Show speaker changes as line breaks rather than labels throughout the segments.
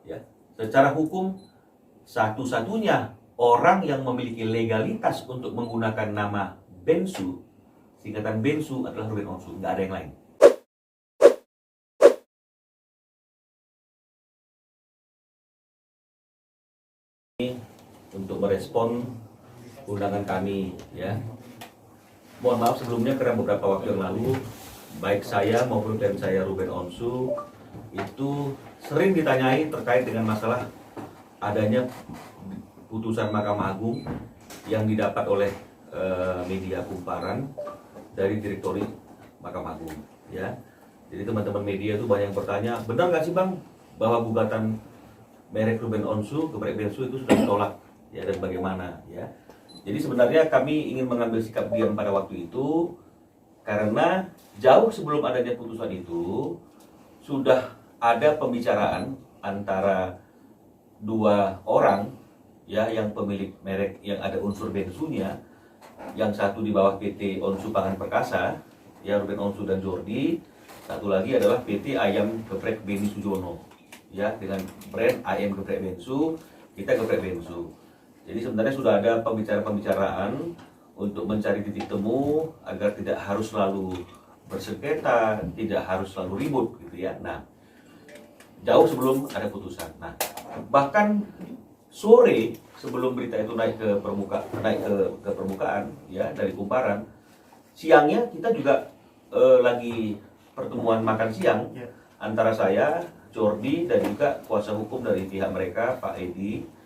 ya. Secara hukum, satu-satunya orang yang memiliki legalitas untuk menggunakan nama Bensu, singkatan Bensu, adalah Ruben Onsu, nggak ada yang lain. Untuk merespon undangan kami, ya. Mohon maaf sebelumnya karena beberapa waktu yang lalu baik saya maupun klien saya Ruben Onsu itu sering ditanyai terkait dengan masalah adanya putusan Mahkamah Agung yang didapat oleh media Kumparan dari Direktori Mahkamah Agung, ya. Jadi teman-teman media itu banyak yang bertanya, benar nggak sih Bang bahwa gugatan merek Ruben Onsu, geprek Bensu itu sudah ditolak, ya, dan bagaimana, ya. Jadi sebenarnya kami ingin mengambil sikap diam pada waktu itu karena jauh sebelum adanya putusan itu sudah ada pembicaraan antara dua orang, ya, yang pemilik merek yang ada unsur Bensunya, yang satu di bawah PT Onsu Pangan Perkasa, ya, Ruben Onsu dan Jordi, satu lagi adalah PT Ayam Geprek Beni Sujono, ya, dengan brand Ayam Geprek Bensu, kita Geprek Bensu. Jadi sebenarnya sudah ada pembicaraan untuk mencari titik temu agar tidak harus selalu bersengketa, tidak harus selalu ribut, gitu ya. Nah, jauh sebelum ada putusan. Nah, bahkan sore sebelum berita itu naik ke permukaan, ya, dari Kumparan, siangnya kita juga lagi pertemuan makan siang antara saya, Jordi, dan juga kuasa hukum dari pihak mereka, Pak Edi.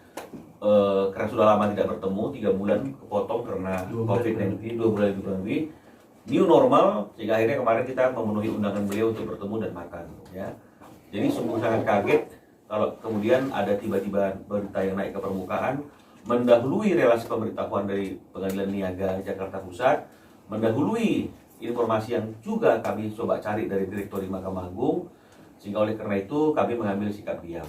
Karena sudah lama tidak bertemu, 3 bulan kepotong karena COVID-19, 2 bulan lebih, new normal, sehingga akhirnya kemarin kita memenuhi undangan beliau untuk bertemu dan makan, ya. Jadi sungguh sangat kaget kalau kemudian ada tiba-tiba berita yang naik ke permukaan, mendahului relasi pemberitahuan dari Pengadilan Niaga Jakarta Pusat, mendahului informasi yang juga kami coba cari dari Direktori Mahkamah Agung, sehingga oleh karena itu kami mengambil sikap diam.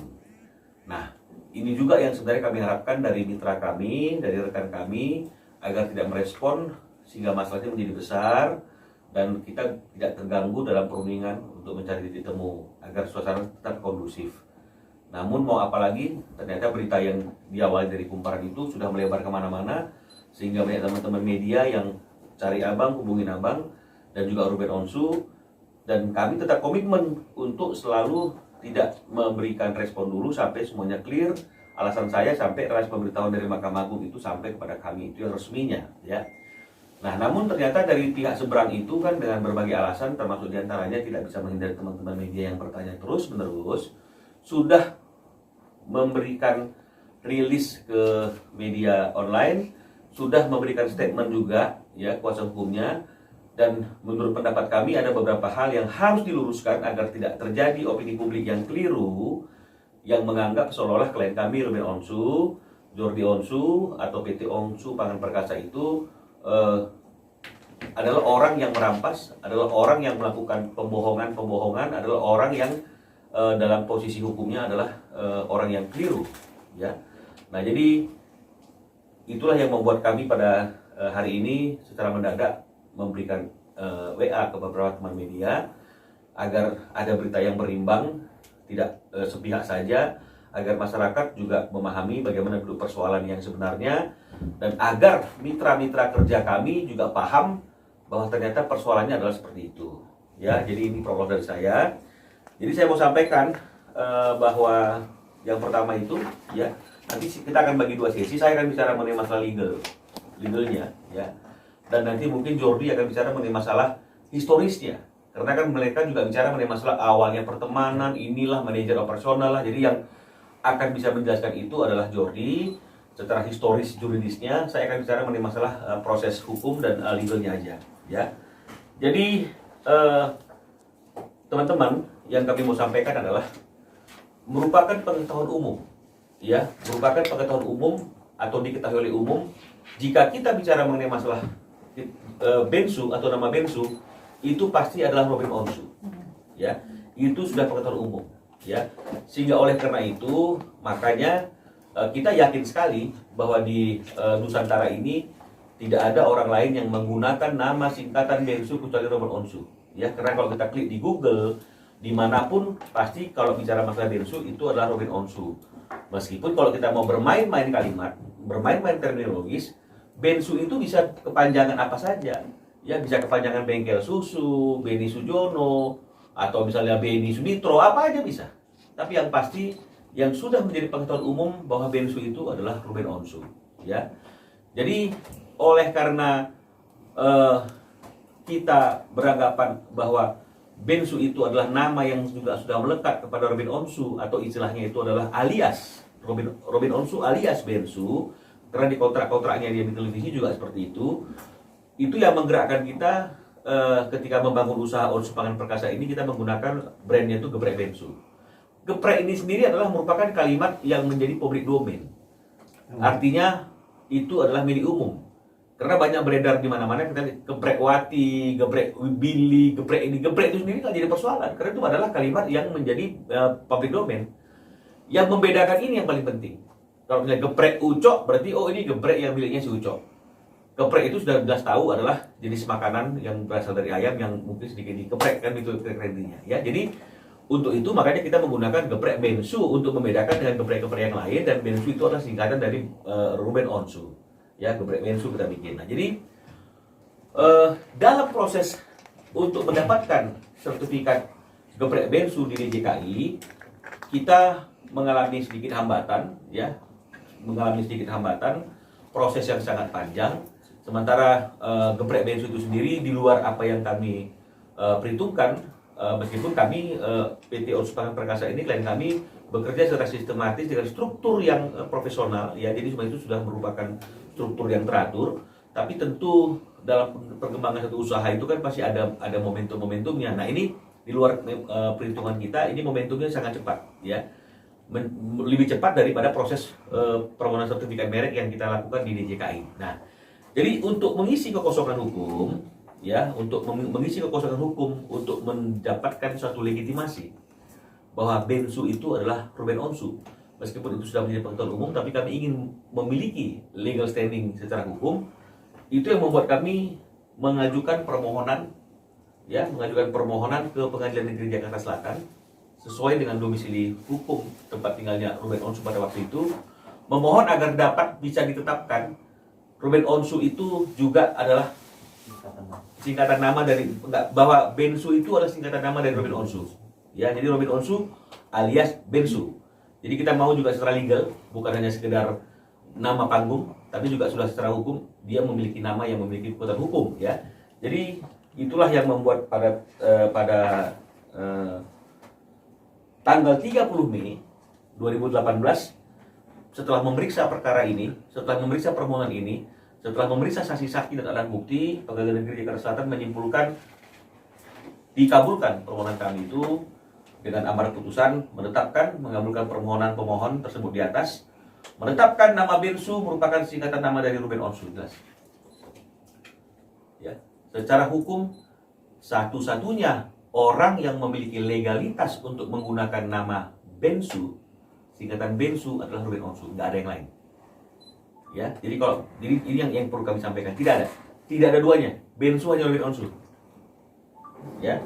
Nah, ini juga yang sebenarnya kami harapkan dari mitra kami, dari rekan kami, agar tidak merespon sehingga masalahnya menjadi besar dan kita tidak terganggu dalam perundingan untuk mencari titik temu agar suasana tetap kondusif. Namun mau apalagi, ternyata berita yang diawali dari Kumparan itu sudah melebar kemana-mana sehingga banyak teman-teman media yang cari abang, hubungin abang, dan juga Ruben Onsu, dan kami tetap komitmen untuk selalu tidak memberikan respon dulu sampai semuanya clear. Alasan saya sampai relasi pemberitahuan dari Mahkamah Agung itu sampai kepada kami, itu yang resminya, ya. Nah, namun ternyata dari pihak seberang itu kan dengan berbagai alasan, termasuk diantaranya tidak bisa menghindari teman-teman media yang bertanya terus-menerus, sudah memberikan rilis ke media online, sudah memberikan statement juga, ya, kuasa hukumnya. Dan menurut pendapat kami ada beberapa hal yang harus diluruskan agar tidak terjadi opini publik yang keliru yang menganggap seolah-olah klien kami Ruben Onsu, Jordi Onsu, atau PT Onsu Pangan Perkasa itu adalah orang yang merampas, adalah orang yang melakukan pembohongan, adalah orang yang dalam posisi hukumnya adalah orang yang keliru, ya. Nah, jadi itulah yang membuat kami pada hari ini secara mendadak memberikan WA ke beberapa teman media agar ada berita yang berimbang, tidak sepihak saja, agar masyarakat juga memahami bagaimana duduk persoalan yang sebenarnya, dan agar mitra-mitra kerja kami juga paham bahwa ternyata persoalannya adalah seperti itu, ya. Jadi ini prolog dari saya. Jadi saya mau sampaikan bahwa yang pertama itu, ya, nanti kita akan bagi 2 sesi. Saya akan bicara mengenai masalah legalnya, ya. Dan nanti mungkin Jordi akan bicara mengenai masalah historisnya. Karena kan mereka juga bicara mengenai masalah awalnya pertemanan, inilah manajer operasional lah. Jadi yang akan bisa menjelaskan itu adalah Jordi. Secara historis juridisnya, saya akan bicara mengenai masalah proses hukum dan legalnya aja, ya. Jadi teman-teman, yang kami mau sampaikan adalah merupakan pengetahuan umum, ya, merupakan pengetahuan umum atau diketahui oleh umum jika kita bicara mengenai masalah Bensu atau nama Bensu itu pasti adalah Ruben Onsu, ya. Itu sudah pengetahuan umum, ya. Sehingga oleh karena itu makanya kita yakin sekali bahwa di Nusantara ini tidak ada orang lain yang menggunakan nama singkatan Bensu kecuali Ruben Onsu, ya. Karena kalau kita klik di Google, dimanapun pasti kalau bicara masalah Bensu itu adalah Ruben Onsu. Meskipun kalau kita mau bermain-main kalimat, bermain-main terminologis, Bensu itu bisa kepanjangan apa saja. Ya, bisa kepanjangan bengkel susu, Beni Sujono, atau misalnya Beni Suditro, apa aja bisa. Tapi yang pasti yang sudah menjadi pengetahuan umum bahwa Bensu itu adalah Ruben Onsu, ya. Jadi oleh karena kita beranggapan bahwa Bensu itu adalah nama yang juga sudah melekat kepada Ruben Onsu, atau istilahnya itu adalah alias Ruben Onsu alias Bensu, karena di kontrak-kontraknya dia di televisi juga seperti itu yang menggerakkan kita ketika membangun usaha Onsu Pangan Perkasa ini. Kita menggunakan brandnya itu Geprek Bensu. Geprek ini sendiri adalah merupakan kalimat yang menjadi public domain. Artinya itu adalah milik umum. Karena banyak beredar di mana-mana, kita geprek Wati, geprek Billy, geprek ini, geprek itu sendiri nggak jadi persoalan. Karena itu adalah kalimat yang menjadi public domain. Yang membedakan ini yang paling penting. Kalau misalnya geprek Ucok, berarti oh ini geprek yang miliknya si Ucok. Geprek itu sudah jelas tahu adalah jenis makanan yang berasal dari ayam yang mungkin sedikit dikeprek, kan itu intinya, ya. Jadi untuk itu makanya kita menggunakan geprek Bensu untuk membedakan dengan geprek-geprek yang lain, dan Bensu itu adalah singkatan dari Ruben Onsu. Ya, geprek Bensu kita bikin. Nah, jadi dalam proses untuk mendapatkan sertifikat geprek Bensu di DJKI, kita mengalami sedikit hambatan, ya. Mengalami sedikit hambatan, proses yang sangat panjang. Sementara geprek Bensu itu sendiri di luar apa yang kami perhitungkan, meskipun kami PT Onsu Pangan Perkasa ini, klien kami bekerja secara sistematis dengan struktur yang profesional, ya. Jadi semua itu sudah merupakan struktur yang teratur. Tapi tentu dalam perkembangan satu usaha itu kan pasti ada momentum-momentumnya. Nah, ini di luar perhitungan kita, ini momentumnya sangat cepat, ya. Lebih cepat daripada proses permohonan sertifikat merek yang kita lakukan di DJKI. Nah, jadi untuk mengisi kekosongan hukum, ya, untuk mengisi kekosongan hukum, untuk mendapatkan suatu legitimasi bahwa Bensu itu adalah Ruben Onsu, meskipun itu sudah menjadi pengetahuan umum, tapi kami ingin memiliki legal standing secara hukum. Itu yang membuat kami mengajukan permohonan, ya, mengajukan permohonan ke Pengadilan Negeri Jakarta Selatan sesuai dengan domisili hukum tempat tinggalnya Ruben Onsu pada waktu itu, memohon agar dapat bisa ditetapkan Ruben Onsu itu juga adalah singkatan nama dari, bahwa Bensu itu adalah singkatan nama dari Ruben Onsu. Ya, jadi Ruben Onsu alias Bensu. Jadi kita mau juga secara legal, bukan hanya sekedar nama panggung, tapi juga sudah secara hukum dia memiliki nama yang memiliki kekuatan hukum, ya. Jadi itulah yang membuat pada tanggal 30 Mei 2018, setelah memeriksa perkara ini, setelah memeriksa permohonan ini, setelah memeriksa saksi-saksi dan alat bukti, Pengadilan Negeri Jakarta Selatan menyimpulkan dikabulkan permohonan kami itu dengan amar putusan, menetapkan mengabulkan permohonan pemohon tersebut di atas, menetapkan nama Bensu merupakan singkatan nama dari Ruben Onsu, jelas. Ya, secara hukum satu-satunya orang yang memiliki legalitas untuk menggunakan nama Bensu, singkatan Bensu, adalah Ruben Onsu, nggak ada yang lain. Ya, jadi ini yang perlu kami sampaikan, tidak ada duanya. Bensu hanya Ruben Onsu. Ya,